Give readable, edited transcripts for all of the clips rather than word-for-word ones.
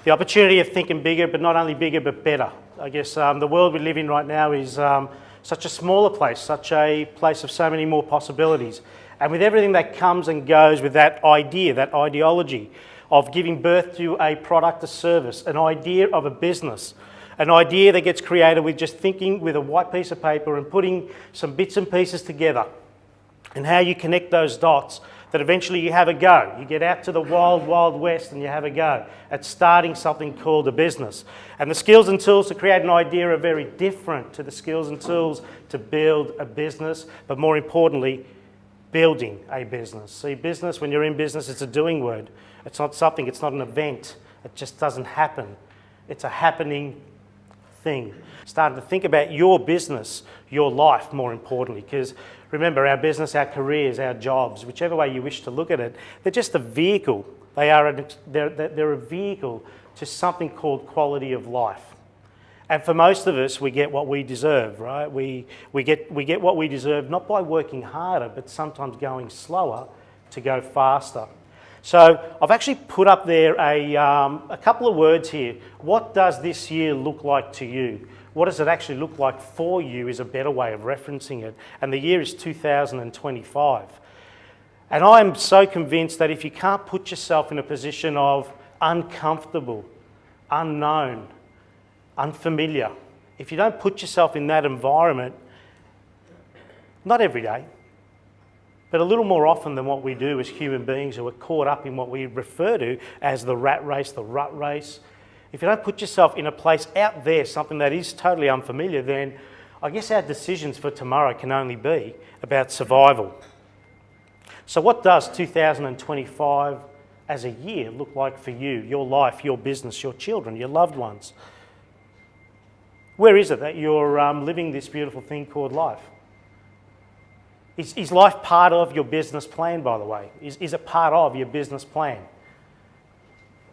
the opportunity of thinking bigger, but not only bigger, but better. I guess the world we live in right now is such a smaller place, such a place of so many more possibilities. And with everything that comes and goes with that idea, that ideology of giving birth to a product, a service, an idea of a business, an idea that gets created with just thinking with a white piece of paper and putting some bits and pieces together, and how you connect those dots, that eventually you have a go. You get out to the wild, wild west and you have a go at starting something called a business. And the skills and tools to create an idea are very different to the skills and tools to build a business, but more importantly, building a business. See, business, when you're in business, it's a doing word. It's not something, it's not an event. It just doesn't happen. It's a happening thing. Starting to think about your business, your life, more importantly, because remember, our business, our careers, our jobs, whichever way you wish to look at it, they're just a vehicle. They're a vehicle to something called quality of life. And for most of us, we get what we deserve, right? We get what we deserve not by working harder, but sometimes going slower to go faster. So I've actually put up there a couple of words here. What does this year look like to you? What does it actually look like for you is a better way of referencing it. And the year is 2025. And I am so convinced that if you can't put yourself in a position of uncomfortable, unknown, unfamiliar, if you don't put yourself in that environment, not every day, but a little more often than what we do as human beings who are caught up in what we refer to as the rat race, the rut race. If you don't put yourself in a place out there, something that is totally unfamiliar, then I guess our decisions for tomorrow can only be about survival. So what does 2025 as a year look like for you, your life, your business, your children, your loved ones? Where is it that you're living this beautiful thing called life? Is life part of your business plan, by the way? Is it part of your business plan?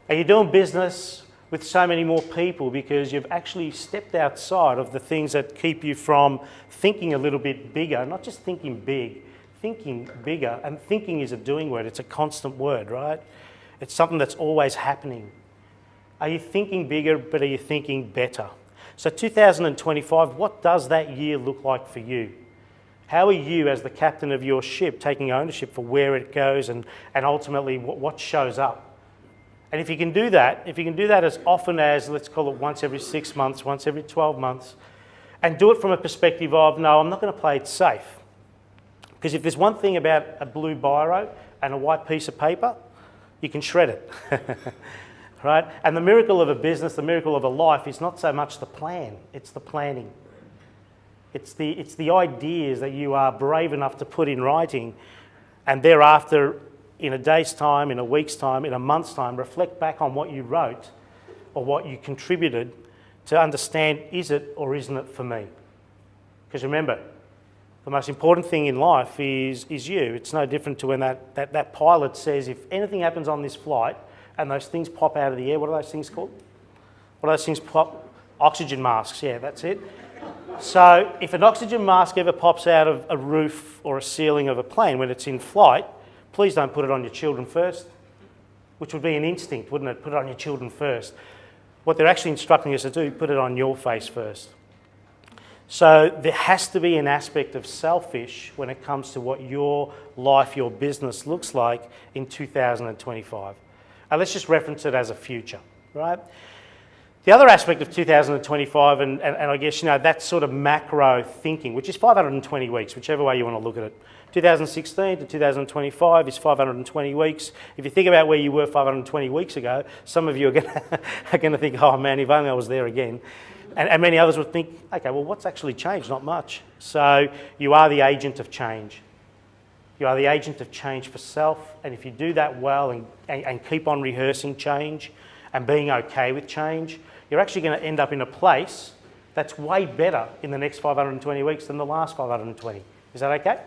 Are you doing business with so many more people because you've actually stepped outside of the things that keep you from thinking a little bit bigger, not just thinking big, thinking bigger? And thinking is a doing word. It's a constant word, right? It's something that's always happening. Are you thinking bigger, but are you thinking better? So 2025, what does that year look like for you? How are you, as the captain of your ship, taking ownership for where it goes and ultimately what shows up? And if you can do that, as often as, let's call it once every 6 months, once every 12 months, and do it from a perspective of, no, I'm not going to play it safe. Because if there's one thing about a blue biro and a white piece of paper, you can shred it. Right? And the miracle of a business, the miracle of a life is not so much the plan, it's the planning. It's the ideas that you are brave enough to put in writing, and thereafter, in a day's time, in a week's time, in a month's time, reflect back on what you wrote or what you contributed to understand, is it or isn't it for me? Because remember, the most important thing in life is you. It's no different to when that pilot says, if anything happens on this flight and those things pop out of the air, what are those things called? What are those things pop? Oxygen masks, yeah, that's it. So if an oxygen mask ever pops out of a roof or a ceiling of a plane when it's in flight, please don't put it on your children first, which would be an instinct, wouldn't it? Put it on your children first. What they're actually instructing us to do, put it on your face first. So there has to be an aspect of selfish when it comes to what your life, your business looks like in 2025. And let's just reference it as a future, right? The other aspect of 2025, and I guess, that sort of macro thinking, which is 520 weeks, whichever way you want to look at it. 2016 to 2025 is 520 weeks. If you think about where you were 520 weeks ago, some of you are going to think, oh man, if only I was there again. And many others would think, okay, well, what's actually changed? Not much. So you are the agent of change. You are the agent of change for self, and if you do that well and keep on rehearsing change and being okay with change, you're actually going to end up in a place that's way better in the next 520 weeks than the last 520. Is that okay?